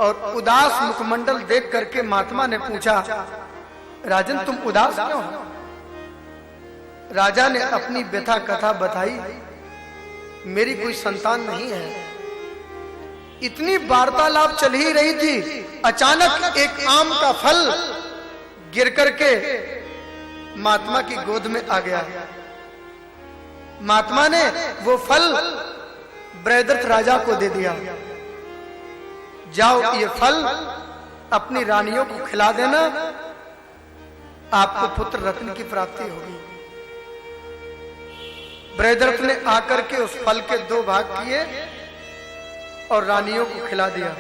और उदास मुखमंडल देख करके महात्मा ने पूछा, राजन तुम उदास क्यों हो? राजा ने अपनी व्यथा कथा बताई, मेरी कोई संतान नहीं है। इतनी वार्तालाप चल ही रही थी, अचानक एक आम का फल गिर करके महात्मा की गोद में आ गया। महात्मा ने वो फल ब्रहदर्थ राजा को दे दिया, जाओ ये फल अपनी रानियों को खिला देना, आपको पुत्र रत्न की प्राप्ति होगी। ब्रहदर्थ ने आकर के उस फल के 2 भाग किए और रानियों को खिला दिया।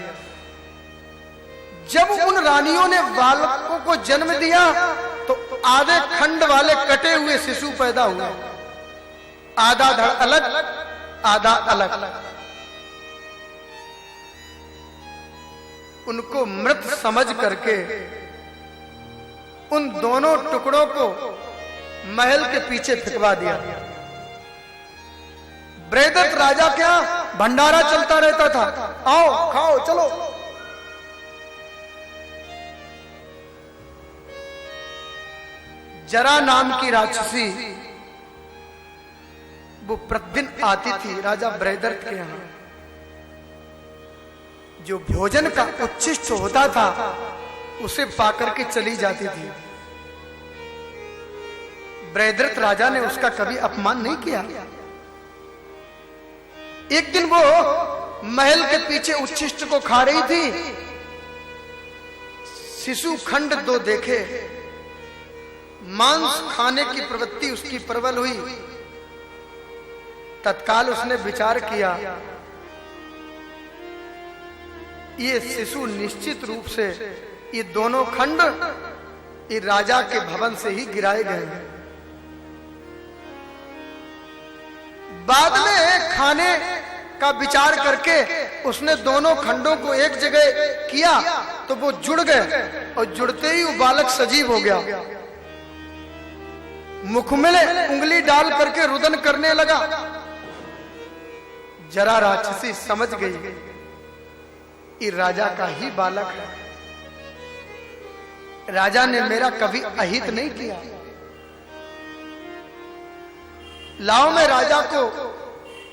जब उन रानियों ने बालकों को जन्म दिया तो आधे खंड वाले कटे हुए शिशु पैदा हुए, आधा धड़ अलग आधा अलग। उनको मृत समझ करके उन दोनों टुकड़ों को महल के पीछे फेंकवा दिया। ब्रहदर्थ राजा क्या भंडारा चलता रहता था, आओ खाओ चलो। जरा नाम की राक्षसी वो प्रतिदिन आती थी राजा ब्रहदर्थ के यहां। जो भोजन का उच्छिष्ट होता था उसे पाकर के चली जाती थी। ब्रहदर्थ राजा ने उसका कभी अपमान नहीं किया। एक दिन वो महल के पीछे उच्छिष्ट को खा रही थी, शिशु खंड 2 देखे, मांस खाने की प्रवृत्ति उसकी प्रबल हुई। तत्काल उसने विचार किया, ये शिशु निश्चित रूप से ये दोनों खंड ये राजा के भवन से ही गिराए गए हैं। बाद में खाने का विचार करके उसने दोनों खंडों को एक जगह किया तो वो जुड़ गए और जुड़ते ही वो बालक सजीव हो गया। मुख में उंगली डाल करके रुदन करने लगा। जरा राक्षसी समझ गई ये राजा का ही बालक है। राजा ने मेरा कभी अहित नहीं किया, लाओ मैं राजा को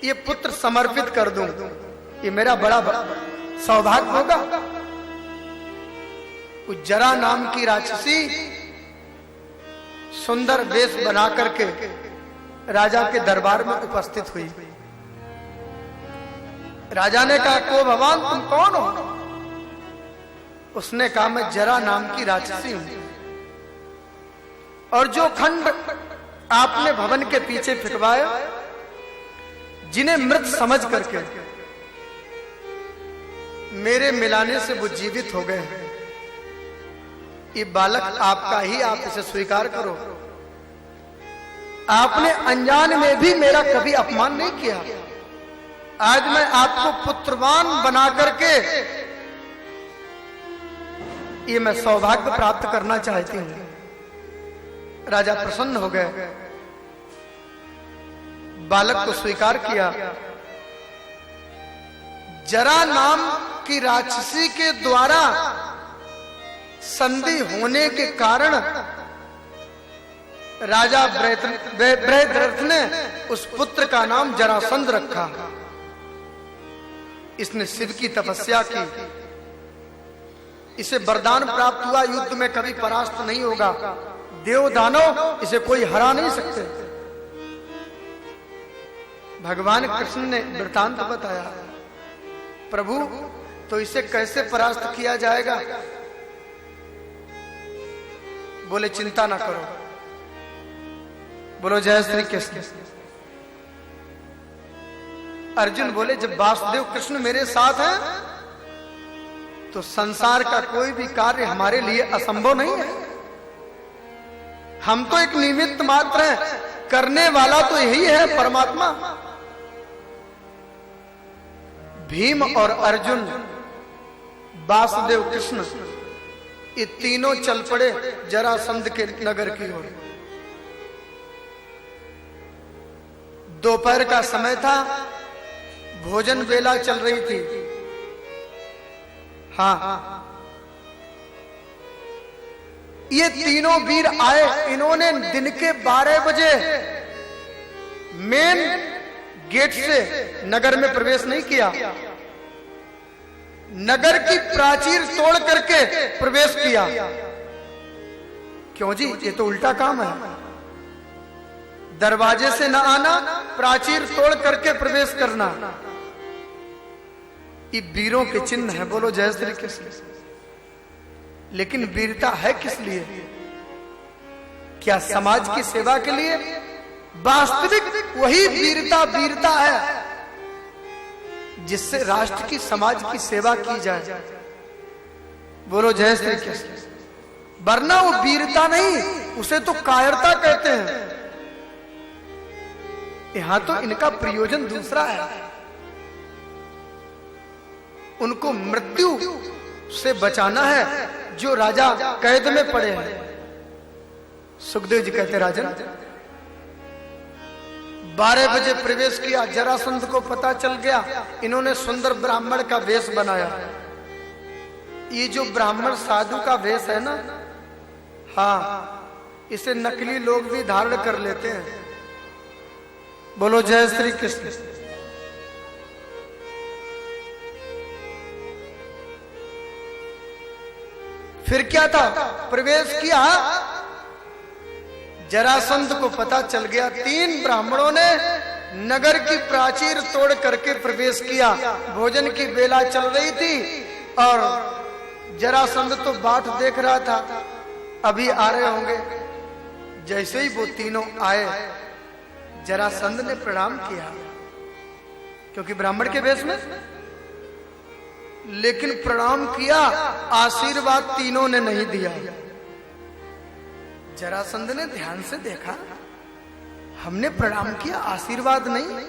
ये पुत्र समर्पित कर दूं, ये मेरा बड़ा सौभाग्य होगा। उस जरा नाम की राक्षसी सुंदर वेश बना करके राजा के दरबार में उपस्थित हुई। राजा ने कहा, को भगवान तुम कौन हो? उसने कहा, मैं जरा नाम की राक्षसी हूं और जो खंड आपने भवन के पीछे फिटवाया, जिन्हें मृत समझ करके मेरे मिलाने से वो जीवित हो गए। ये बालक आपका ही, आप इसे स्वीकार करो। आपने अनजान में भी मेरा कभी अपमान नहीं किया। आज मैं आपको पुत्रवान बना करके ये मैं सौभाग्य प्राप्त करना चाहती हूं। राजा प्रसन्न हो गए, बालक को स्वीकार किया। जरा नाम की राक्षसी के द्वारा संधि होने के कारण राजा ब्रहदर्थ ने उस पुत्र का नाम जरासंध रखा। इसने शिव की तपस्या की, इसे वरदान प्राप्त हुआ, युद्ध में कभी परास्त नहीं होगा, देव दानव इसे कोई हरा नहीं सकते। भगवान कृष्ण ने वृतांत बताया, प्रभु तो इसे कैसे परास्त किया जाएगा? बोले चिंता ना करो, बोलो जय श्री कृष्ण। अर्जुन बोले, जब वासुदेव कृष्ण मेरे साथ हैं तो संसार का कोई भी कार्य हमारे लिए असंभव नहीं है। हम तो एक निमित्त मात्र हैं, करने वाला तो यही है परमात्मा। भीम और अर्जुन, वासुदेव कृष्ण, ये तीनों चल पड़े जरासंध के नगर की ओर। दोपहर का समय था, भोजन वेला चल रही थी। हाँ, ये तीनों वीर आए। इन्होंने दिन के 12 बजे मेन गेट से नगर में प्रवेश नहीं किया, नगर की प्राचीर तोड़ करके प्रवेश किया। क्यों जी, ये तो उल्टा काम है। दरवाजे से न आना, प्राचीर तोड़ करके प्रवेश करना, ये वीरों के चिन्ह है। बोलो जय श्री कृष्ण। लेकिन वीरता है किस लिए? क्या समाज की सेवा के लिए? वास्तविक वही वीरता है जिससे राष्ट्र की, समाज की सेवा की जाए। बोलो जय श्री कृष्ण। वरना वो वीरता नहीं, उसे तो कायरता कहते हैं। यहां तो इनका प्रयोजन दूसरा है, उनको मृत्यु से बचाना है जो राजा कैद में पड़े हैं। सुखदेव जी कहते राजन, 12 बजे प्रवेश किया, जरासंध को पता चल गया, इन्होंने सुंदर ब्राह्मण का वेश बनाया। ये जो ब्राह्मण साधु का वेश है ना, हाँ, इसे नकली लोग भी धारण कर लेते हैं। बोलो जय श्री कृष्ण। फिर क्या था? प्रवेश किया, जरासंध को पता चल गया। 3 ब्राह्मणों ने नगर की प्राचीर तोड़ करके प्रवेश किया। भोजन की बेला चल रही थी और जरासंध तो बाट देख रहा था, अभी आ रहे होंगे। जैसे ही वो तीनों आए, जरासंध ने प्रणाम किया, क्योंकि ब्राह्मण के वेश में, लेकिन प्रणाम किया, आशीर्वाद तीनों ने नहीं दिया। जरासंध ने ध्यान से देखा, हमने प्रणाम किया, आशीर्वाद नहीं।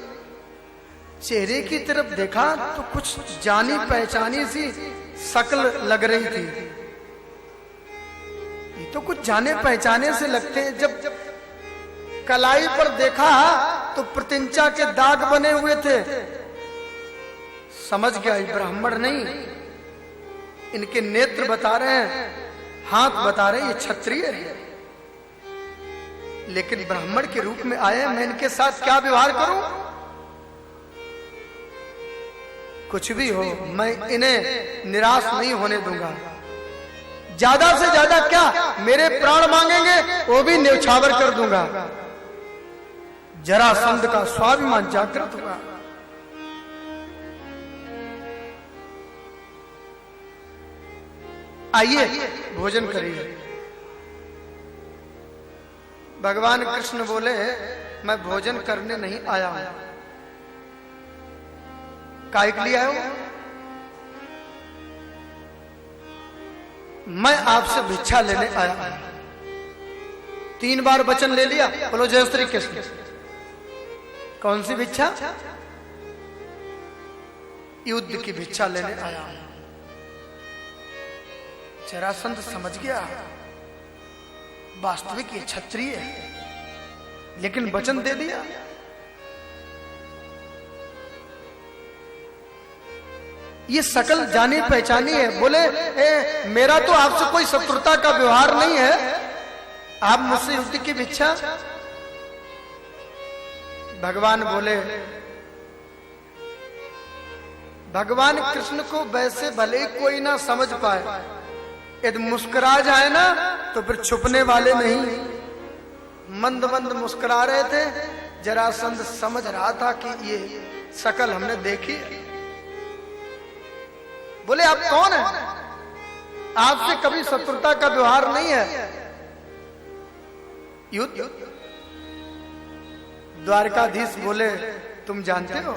चेहरे की तरफ देखा तो कुछ जानी पहचानी सी शक्ल लग रही थी। ये तो कुछ जाने पहचाने से लगते हैं। जब कलाई पर देखा तो प्रतिंचा के दाग बने हुए थे। समझ गया ये ब्राह्मण नहीं, इनके नेत्र बता रहे हैं, हाथ बता रहे हैं ये क्षत्रिय है। लेकिन ब्राह्मण के रूप में आए, मैं इनके साथ क्या व्यवहार करूं? कुछ भी हो, मैं इन्हें निराश नहीं होने दूंगा। ज्यादा से ज्यादा क्या, मेरे प्राण मांगेंगे वो भी न्यौछावर कर दूंगा। जरासंध का स्वाभिमान जागृत हुआ। आइए भोजन करिए। भगवान कृष्ण बोले, मैं भोजन करने नहीं आया हूं। काहे के लिए आया हूं? मैं आपसे भिक्षा लेने आया हूं। 3 बार वचन ले लिया। बोलो जय श्री कृष्ण। कौन सी भिक्षा? युद्ध की भिक्षा लेने आया हूं। जरासंध समझ गया वास्तविक ये क्षत्रिय है, लेकिन वचन दे दिया। ये शकल जानी पहचानी है। बोले, मेरा तो आपसे कोई शत्रुता का व्यवहार नहीं है, आप मुझसे युद्ध की भिक्षा। भगवान बोले, भगवान कृष्ण को वैसे भले ही कोई ना समझ पाए, यदि मुस्कुरा जाए ना तो फिर छुपने वाले नहीं। मंद मंद मुस्कुरा रहे थे। जरासंध समझ रहा था कि ये शकल हमने देखी। बोले, आप कौन हैं? आपसे कभी शत्रुता का व्यवहार नहीं है। युद्ध? द्वारकाधीश बोले, तुम जानते हो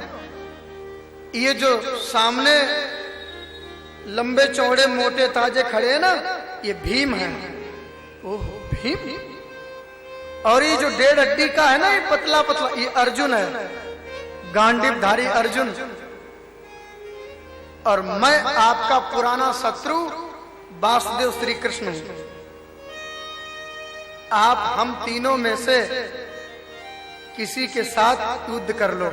ये जो सामने लंबे चौड़े मोटे ताजे खड़े हैं ना, ये भीम है। ओहो, भीम? और ये जो 1.5 हड्डी का है ना, ये पतला पतला, ये अर्जुन है, गांडीवधारी अर्जुन। और मैं आपका पुराना शत्रु वासुदेव श्री कृष्ण हूं। आप हम तीनों में से किसी के साथ युद्ध कर लो।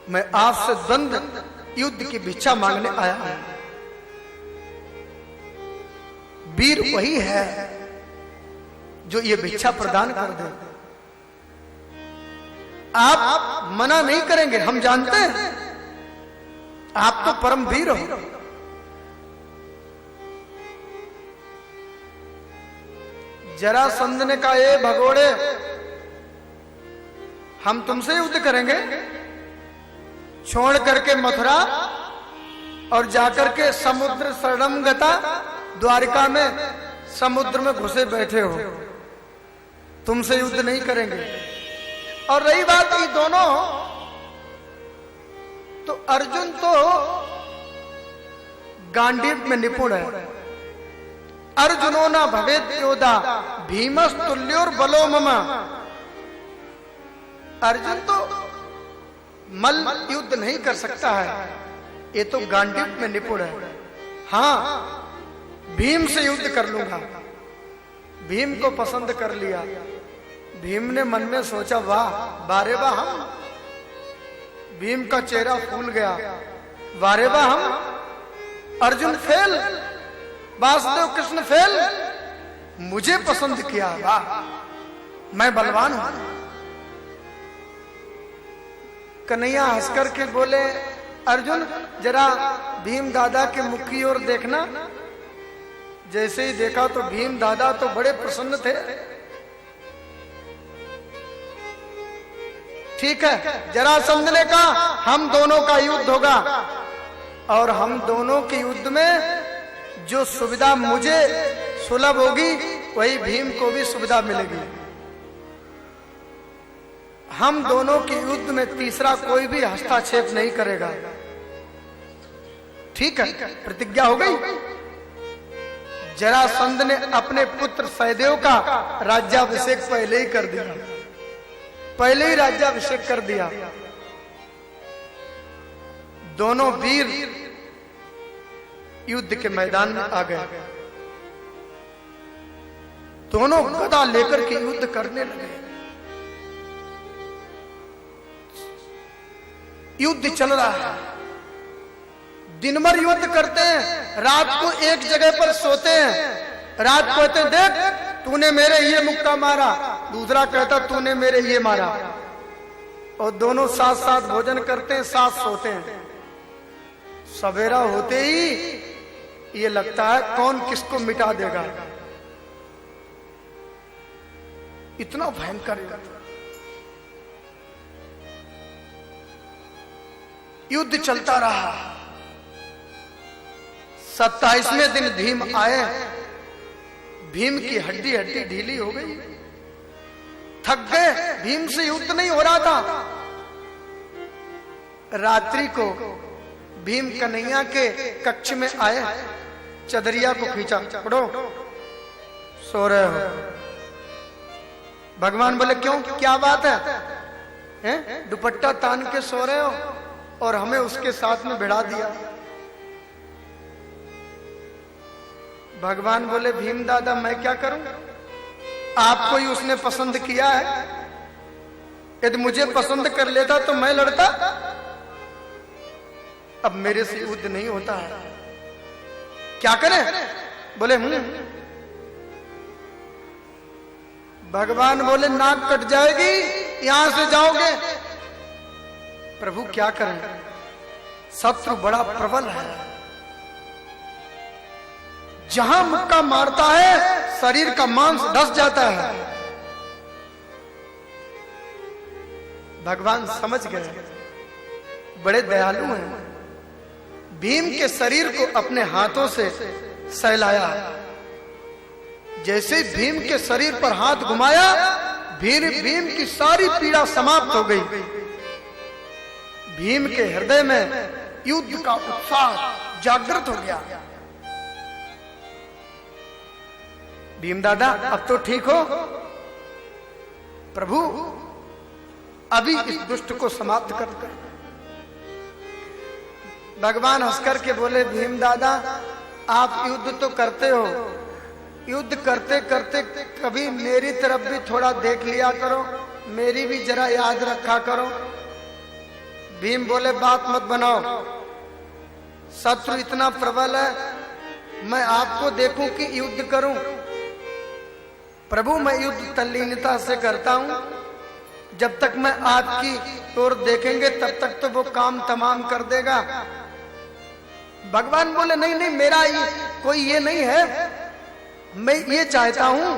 मैं आपसे द्वंद्व युद्ध की भिक्षा मांगने आया हूं। वीर वही है जो ये भिक्षा प्रदान कर दे। आप मना नहीं करेंगे, हम जानते हैं आप तो परम वीर हो। जरासंध ने कहा, ए भगोड़े, हम तुमसे युद्ध करेंगे? छोड़ करके मथुरा और जाकर के समुद्र शरणम गता, द्वारिका में समुद्र में घुसे बैठे हो, तुमसे युद्ध नहीं करेंगे। और रही बात ये दोनों, तो अर्जुन तो गांडीव में निपुण है। अर्जुनो न भवेद योधा भीमस्तुल्योर बलो मम। अर्जुन तो मल्ल युद्ध नहीं कर सकता है, ये तो गांडीव में निपुण है। हाँ, भीम से युद्ध कर लूंगा। भीम को पसंद कर लिया। भीम ने मन में सोचा, वाह बारे वाह, हम भीम का चेहरा फूल गया। वारे वाह, हम अर्जुन फेल, वासुदेव कृष्ण फेल, मुझे पसंद किया, वाह मैं बलवान हूं। कन्हैया हंसकर के बोले, अर्जुन जरा भीम दादा के मुख की ओर देखना। जैसे ही देखा तो भीम दादा तो बड़े प्रसन्न थे। ठीक है, जरासंध ने कहा, हम दोनों का युद्ध होगा और हम दोनों के युद्ध में जो सुविधा मुझे सुलभ होगी वही भीम को भी सुविधा मिलेगी। हम दोनों के युद्ध में तीसरा कोई भी हस्तक्षेप नहीं करेगा। ठीक है, प्रतिज्ञा हो गई। जरासंध ने अपने पुत्र सहदेव का राज्याभिषेक पहले ही कर दिया, पहले ही राज्याभिषेक कर दिया। दोनों वीर युद्ध के मैदान में आ गए। दोनों गदा लेकर के युद्ध करने लगे। युद्ध चल रहा है, दिन भर युद्ध करते हैं, रात को एक जगह पर सोते हैं। रात को कहते हैं, देख तूने मेरे ये मुक्का मारा, दूसरा कहता तूने मेरे ये मारा। और दोनों साथ साथ भोजन करते हैं, साथ सोते हैं। सवेरा होते ही ये लगता है कौन किसको मिटा देगा। इतना भयंकर युद्ध चलता रहा। 27वें दिन भीम आए। भीम की हड्डी हड्डी ढीली हो गई, थक गए, भीम से युद्ध नहीं हो रहा था। रात्रि को भीम कन्हैया के कक्ष में आए, चदरिया को खींचा, पढ़ो सो रहे हो। भगवान बोले, क्यों, क्या बात है? दुपट्टा तान के सो रहे हो और हमें उसके साथ में भिड़ा दिया। भगवान बोले, भीम दादा मैं क्या करूं, आपको ही उसने पसंद किया है। यदि मुझे पसंद कर लेता तो मैं लड़ता, अब मेरे से युद्ध नहीं होता है, क्या करें? बोले भगवान बोले, नाक कट जाएगी, यहां से जाओगे। प्रभु क्या करें, शत्रु बड़ा प्रबल है। जहां मुक्का मारता है शरीर का मांस धस जाता है। भगवान समझ गए, बड़े दयालु हैं। भीम के शरीर को अपने हाथों से सहलाया। जैसे भीम के शरीर पर हाथ घुमाया, भीम की सारी पीड़ा समाप्त हो गई। भीम के हृदय में युद्ध का उत्साह जागृत हो गया। भीम दादा अब तो ठीक हो? प्रभु अभी इस दुष्ट को समाप्त कर दो। भगवान हंसकर के बोले, भीम दादा आप युद्ध तो करते हो, युद्ध करते करते कभी मेरी तरफ भी थोड़ा देख लिया करो, मेरी भी जरा याद रखा करो। भीम बोले, बात मत बनाओ, शत्रु इतना प्रबल है, मैं आपको देखूं कि युद्ध करूं? प्रभु मैं युद्ध तल्लीनता से करता हूं, जब तक मैं आपकी ओर देखेंगे तब तक तो वो काम तमाम कर देगा। भगवान बोले नहीं नहीं, मेरा कोई ये नहीं है, मैं ये चाहता हूं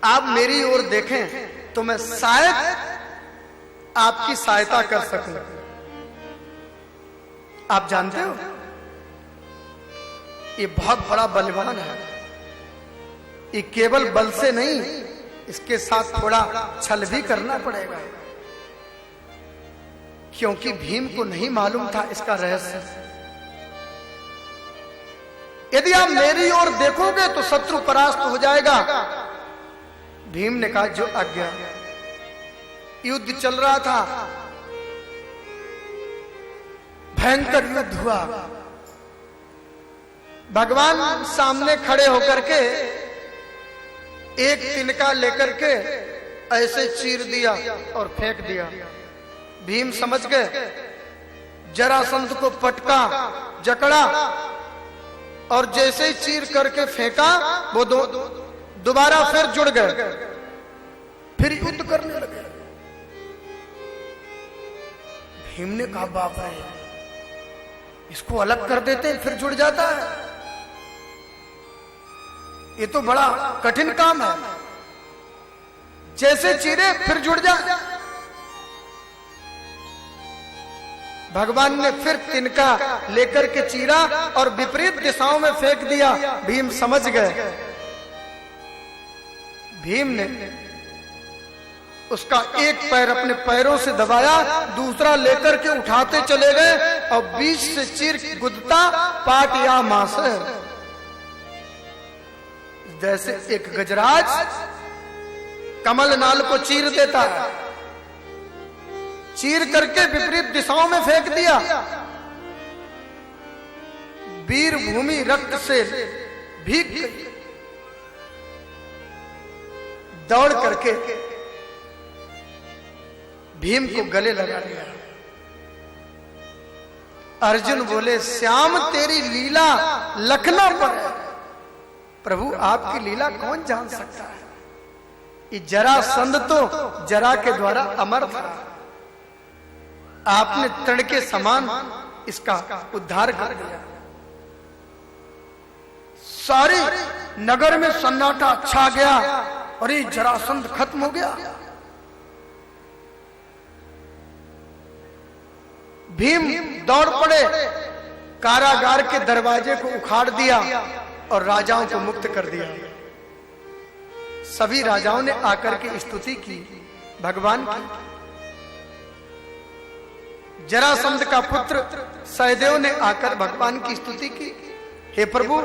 आप मेरी ओर देखें तो मैं शायद आपकी सहायता कर सकूं। आप जानते हो ये बहुत बड़ा बलवान है, ये केवल बल से नहीं, इसके साथ थोड़ा छल भी करना पड़ेगा, क्योंकि भीम को नहीं मालूम था इसका रहस्य। यदि आप मेरी ओर देखोगे तो शत्रु परास्त हो जाएगा। भीम ने कहा जो आज्ञा। युद्ध चल रहा था, भयंकर युद्ध हुआ। भगवान सामने खड़े होकर के एक तिनका लेकर के ऐसे चीर दिया और फेंक दिया। भीम समझ गए, जरासंध को पटका, जकड़ा और जैसे ही चीर करके फेंका वो दोबारा फिर जुड़ गए, फिर युद्ध करने लगे। भीम ने कहा बाप रे, इसको अलग कर देते फिर जुड़ जाता है, ये तो बड़ा कठिन काम है। जैसे चीरे फिर जुड़ जाए। भगवान ने फिर तिनका लेकर के चीरा और विपरीत दिशाओं में फेंक दिया। भीम समझ गए। भीम ने उसका एक पैर अपने पैरों से दबाया, दूसरा लेकर के उठाते चले गए और बीच से चीर गुदता पाट या मांस, जैसे एक गजराज कमल नाल को चीर देता है, चीर करके विपरीत दिशाओं में फेंक दिया। वीर भूमि रक्त से भीग गई। दौड़ करके भीम को गले लगा लिया। अर्जुन बोले श्याम तेरी लीला लखना पर है। प्रभु आपकी लीला कौन जान सकता है? ये जरासंध तो जरा के द्वारा अमर था, आपने तृण के समान इसका उद्धार कर दिया। सारे नगर में सन्नाटा छा गया और ये जरासंध खत्म हो गया। भीम दौड़ पड़े, कारागार के दरवाजे को उखाड़ दिया और राजाओं को मुक्त कर दिया। सभी राजाओं ने आकर के स्तुति की भगवान की। जरासंध का पुत्र सहदेव ने आकर भगवान की स्तुति की, हे प्रभु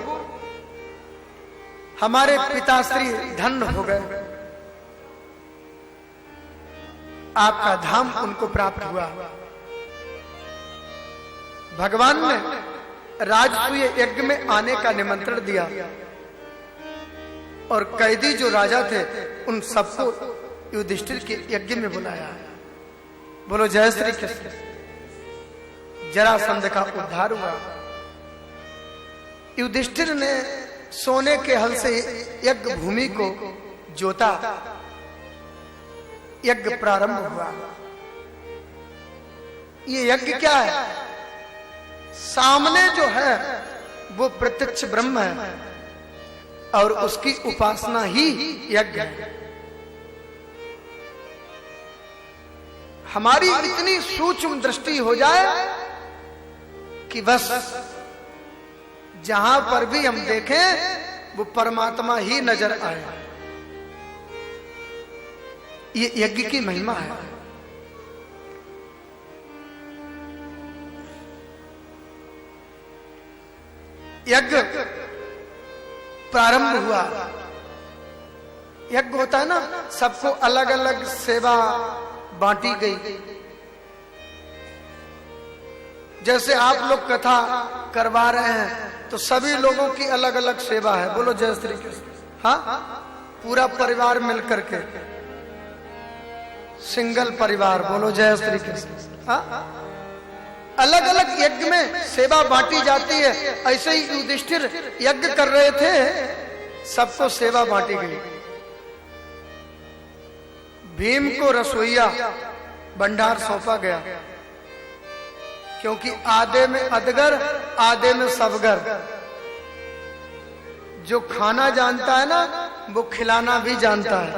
हमारे पिताश्री धन्य हो गए, आपका धाम उनको प्राप्त हुआ। भगवान ने राजसूय यज्ञ में आने का निमंत्रण दिया और कैदी जो राजा थे उन सबको युधिष्ठिर के यज्ञ में बुलाया। बोलो जय श्री कृष्ण। जरासंध का उद्धार हुआ। युधिष्ठिर ने सोने के हल से यज्ञ भूमि को जोता, यज्ञ प्रारंभ हुआ। ये यज्ञ क्या है? सामने जो है वो प्रत्यक्ष ब्रह्म है और उसकी उपासना ही यज्ञ है। हमारी इतनी सूक्ष्म दृष्टि हो जाए कि बस जहां पर भी हम देखें वो परमात्मा ही नजर आए। ये यज्ञ की महिमा है। यज्ञ प्रारंभ हुआ। यज्ञ होता है ना, सबको अलग अलग सेवा बांटी गई। जैसे आप लोग कथा करवा रहे हैं तो सभी लोगों की अलग अलग सेवा है। बोलो जय श्री कृष्ण। हाँ, पूरा परिवार मिलकर के, सिंगल परिवार। बोलो जय श्री कृष्ण। हाँ, अलग अलग यज्ञ में सेवा बांटी जाती है। ऐसे ही युधिष्ठिर यज्ञ कर रहे थे, सबको सेवा बांटी गई। भीम को रसोईया भंडार सौंपा गया, क्योंकि आधे में अधगर आधे में सबगर। जो खाना जानता है ना, वो खिलाना भी जानता है।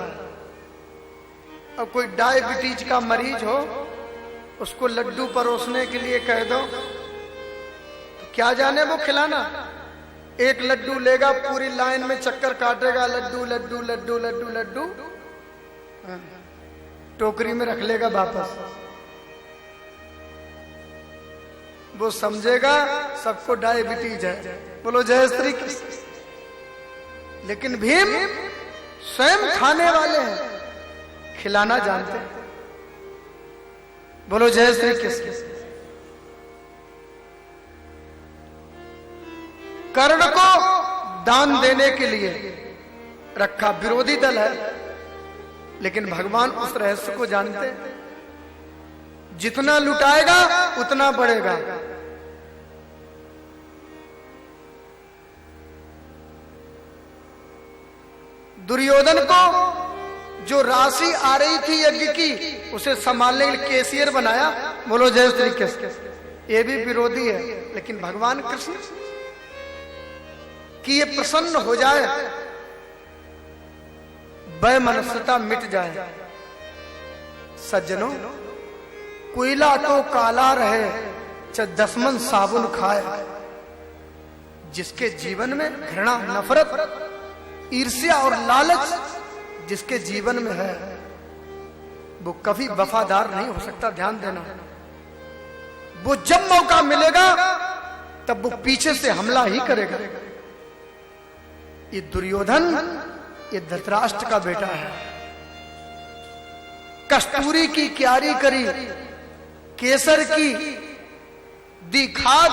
अब कोई डायबिटीज का मरीज हो, उसको लड्डू परोसने के लिए कह दो, तो क्या जाने वो खिलाना। एक लड्डू लेगा, पूरी लाइन में चक्कर काटेगा, लड्डू लड्डू लड्डू लड्डू लड्डू, टोकरी में रख लेगा वापस। वो समझेगा सबको डायबिटीज है। बोलो जय श्री कृष्ण। लेकिन भीम स्वयं खाने वाले हैं, खिलाना जानते हैं। बोलो जय श्री कृष्ण। कर्ण को दान देने के लिए रखा, विरोधी दल है, लेकिन भगवान उस रहस्य को जानते हैं। जितना लुटाएगा उतना बढ़ेगा। दुर्योधन को जो राशि आ रही थी यज्ञ की, उसे संभालने के लिए कैशियर बनाया। बोलो जय श्री कृष्ण। ये भी विरोधी है, लेकिन भगवान कृष्ण कि ये प्रसन्न हो जाए, वैमनस्यता मिट जाए। सज्जनों, कोयला तो काला रहे, चाहे 10 मन साबुन खाए। जिसके जीवन में घृणा, नफरत, ईर्ष्या और लालच जिसके जीवन में है, वो कभी वफादार नहीं हो सकता। ध्यान देना, वो जब मौका मिलेगा तब वो पीछे से हमला ही करेगा। ये दुर्योधन, ये धृतराष्ट्र का बेटा है। कस्तूरी की क्यारी करी, केसर की दी खाद,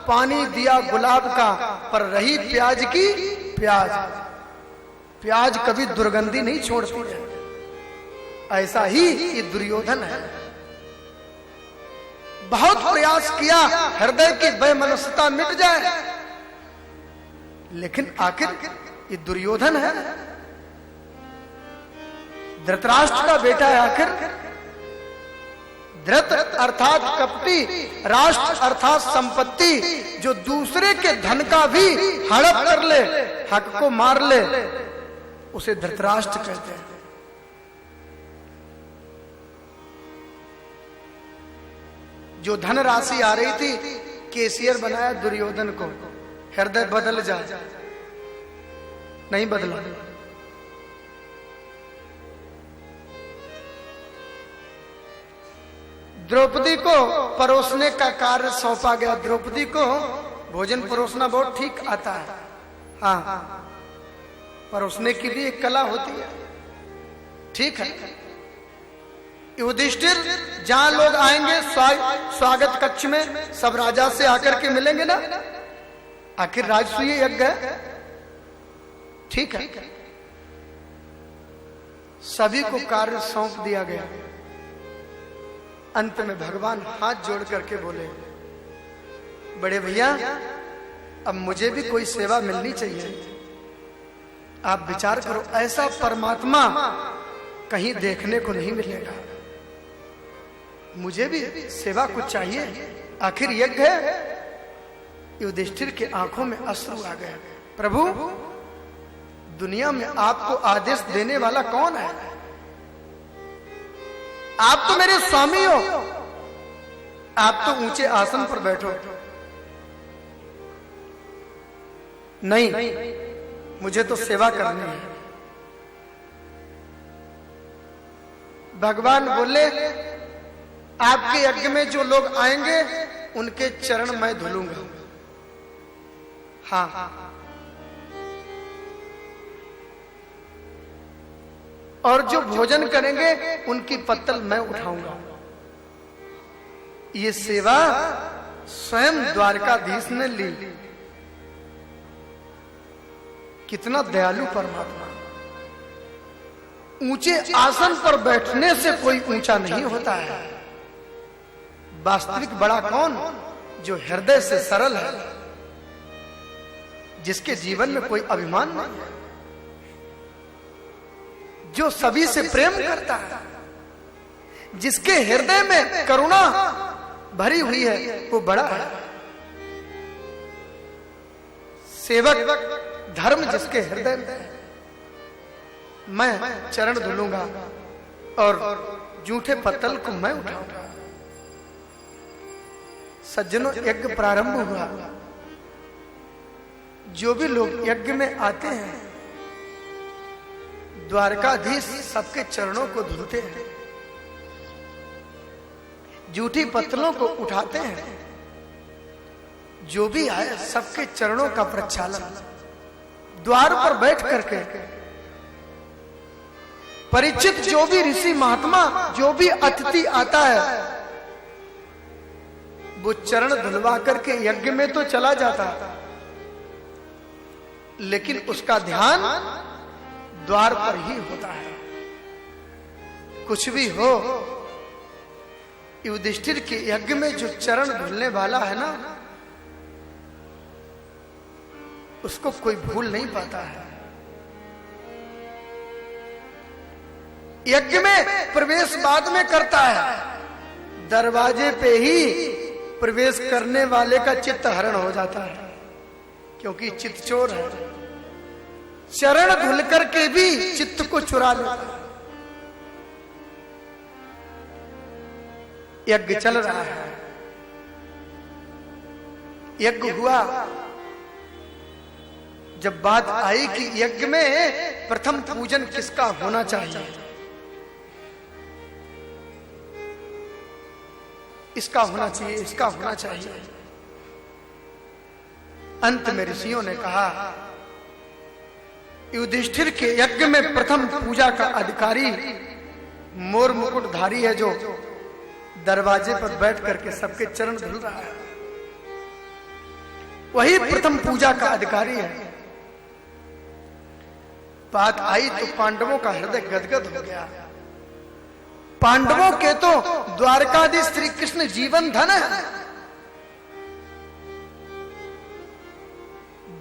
पानी दिया गुलाब का, पर रही प्याज की प्याज। प्याज कभी दुर्गंधी नहीं छोड़ती है। ऐसा ही ये दुर्योधन है। बहुत प्रयास किया हृदय की वैमनस्यता मिट जाए, लेकिन आखिर ये दुर्योधन है, धृतराष्ट्र का बेटा है। आखिर धृत अर्थात कपटी, राष्ट्र अर्थात संपत्ति, जो दूसरे के धन का भी हड़प कर ले, हक को मार ले, उसे धृतराष्ट्र कहते हैं। जो धन राशि आ रही थी, कैशियर बनाया दुर्योधन को। हृदय बदल जाए, नहीं बदला। द्रौपदी को परोसने का कार्य सौंपा गया। द्रौपदी को भोजन परोसना बहुत ठीक आता है। हाँ, परोसने की भी एक कला होती है, ठीक है। युधिष्ठिर, जहां लोग आएंगे स्वागत कक्ष में सब राजा से आकर के मिलेंगे ना, आखिर राजसूय यज्ञ है, ठीक है। सभी को कार्य सौंप दिया गया। अंत में भगवान हाथ जोड़ करके बोले, बड़े भैया, अब मुझे भी कोई सेवा मिलनी चाहिए। आप विचार करो, ऐसा परमात्मा कहीं देखने को नहीं मिलेगा। मुझे भी सेवा कुछ चाहिए, आखिर यज्ञ है। युधिष्ठिर के आंखों में अश्रु आ गए। प्रभु, दुनिया में आपको आदेश देने वाला कौन है? आप तो मेरे स्वामी हो, आप तो ऊंचे आसन पर बैठो। नहीं, मुझे तो सेवा करनी है। भगवान बोले, आपके यज्ञ में जो लोग आएंगे उनके चरण मैं धुलूंगा। हाँ, और जो भोजन करेंगे उनकी पत्तल मैं उठाऊंगा। ये सेवा स्वयं द्वारकाधीश ने ली। कितना दयालु परमात्मा। ऊंचे आसन पर बैठने से कोई ऊंचा नहीं होता है। वास्तविक बड़ा कौन? जो हृदय से सरल है, जिसके जीवन में कोई अभिमान नहीं है, जो सभी से प्रेम करता है, जिसके हृदय में करुणा भरी हुई है, वो बड़ा है। सेवक धर्म जिसके हृदय में है, मैं चरण धुलूंगा और जूठे पत्तल को मैं उठाऊंगा। सज्जनों, यज्ञ प्रारंभ हुआ। जो भी लोग यज्ञ में आते हैं, द्वारकाधीश सबके चरणों को धुलते हैं, जूठी पत्तलों को उठाते हैं। जो भी आए सबके चरणों का प्रक्षालन द्वार पर बैठ करके परिचित जो भी ऋषि महात्मा, जो भी अतिथि आता है, वो चरण धुलवा करके यज्ञ में तो चला जाता, लेकिन उसका ध्यान द्वार पर ही होता है। कुछ भी हो, युधिष्ठिर के यज्ञ में जो चरण धुलने वाला है ना, उसको कोई भूल नहीं पाता है। यज्ञ में प्रवेश बाद में करता है, दरवाजे पे ही प्रवेश करने वाले का चित्त हरण हो जाता है, क्योंकि चित्त चोर है। चरण धुल करके भी चित्त को चुरा लेता है। यज्ञ चल रहा है, यज्ञ हुआ। जब बात आई कि यज्ञ में प्रथम पूजन किसका होना चाहिए, इसका होना चाहिए, इसका होना चाहिए, अंत में ऋषियों ने कहा युधिष्ठिर के यज्ञ में प्रथम पूजा का अधिकारी मोर मुकुटधारी है, जो दरवाजे पर बैठ करके सबके चरण धुल रहा है, वही प्रथम पूजा का अधिकारी है। बात आई तो पांडवों का हृदय गदगद हो गया। पांडवों के तो द्वारकाधीश श्री कृष्ण जीवन धन है।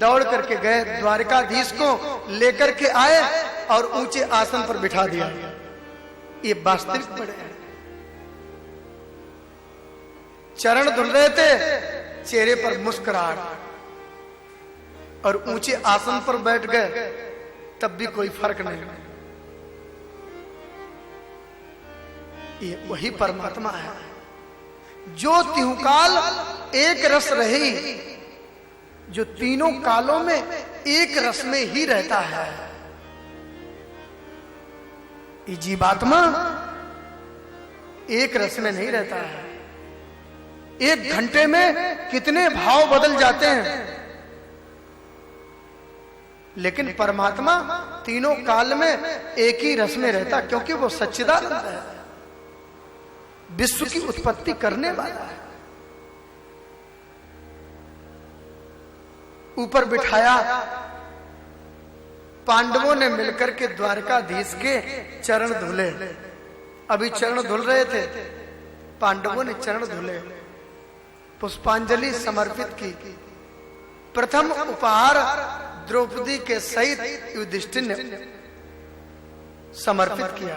दौड़ करके गए, द्वारकाधीश को लेकर के आए और ऊंचे आसन पर बिठा दिया। ये वास्तविक बड़े हैं। चरण धुल रहे थे, चेहरे पर मुस्कुराहट, और ऊंचे आसन पर बैठ गए, तब भी कोई फर्क नहीं। ये वही परमात्मा है जो तिहुकाल एक रस रही, जो तीनों कालों में एक रस में ही रहता है। ये जीवात्मा एक रस में नहीं रहता है। एक घंटे में कितने भाव बदल जाते हैं, लेकिन परमात्मा तीनों काल में एक ही रस में रहता, क्योंकि वो सच्चिदानंद है, विश्व की उत्पत्ति करने वाला है। ऊपर बिठाया, पांडवों ने मिलकर के द्वारकाधीश के चरण धुले। अभी चरण धुल रहे थे, पांडवों ने चरण धुले, पुष्पांजलि समर्पित की। प्रथम उपहार द्रौपदी के सहित युधिष्ठिर ने समर्पित किया।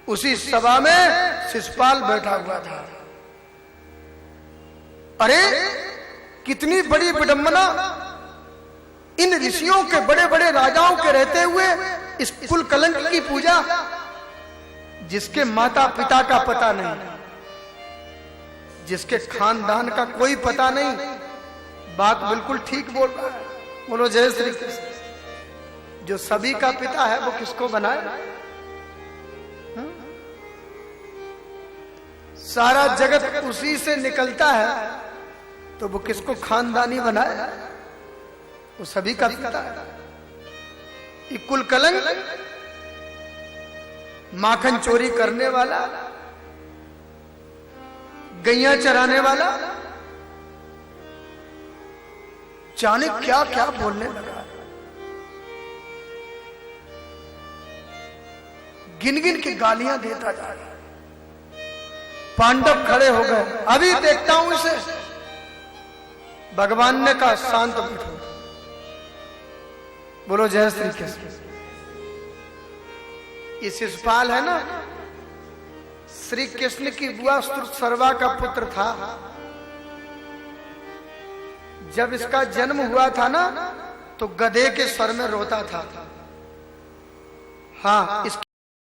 उसी सभा में शिशुपाल बैठा हुआ था। अरे कितनी बड़ी विडंबना! इन ऋषियों के, बड़े बड़े राजाओं के रहते हुए इस कुल कलंक की पूजा, जिसके माता पिता का पता नहीं, जिसके खानदान का कोई पता नहीं। बात बिल्कुल ठीक बोल रहा है। बोलो जय श्री कृष्ण। जो सभी का पिता है वो किसको बनाए? सारा जगत उसी से निकलता है, तो वो किसको खानदानी बनाए? वो सभी का पिता है। ये कुल कलंक, माखन चोरी करने वाला, गैया चराने वाला, जाने क्या क्या बोलने लगा। गिन गिन के गालियां देता जा रहा। पांडव खड़े हो गए, अभी देखता हूं इसे। भगवान ने कहा शांत बैठो। बोलो जय श्री कृष्ण। ये शिशुपाल है ना, श्री कृष्ण की बुआ सर्वा का पुत्र था। जब इसका जन्म हुआ था ना, तो गधे के स्वर में रोता था। हाँ, इसकी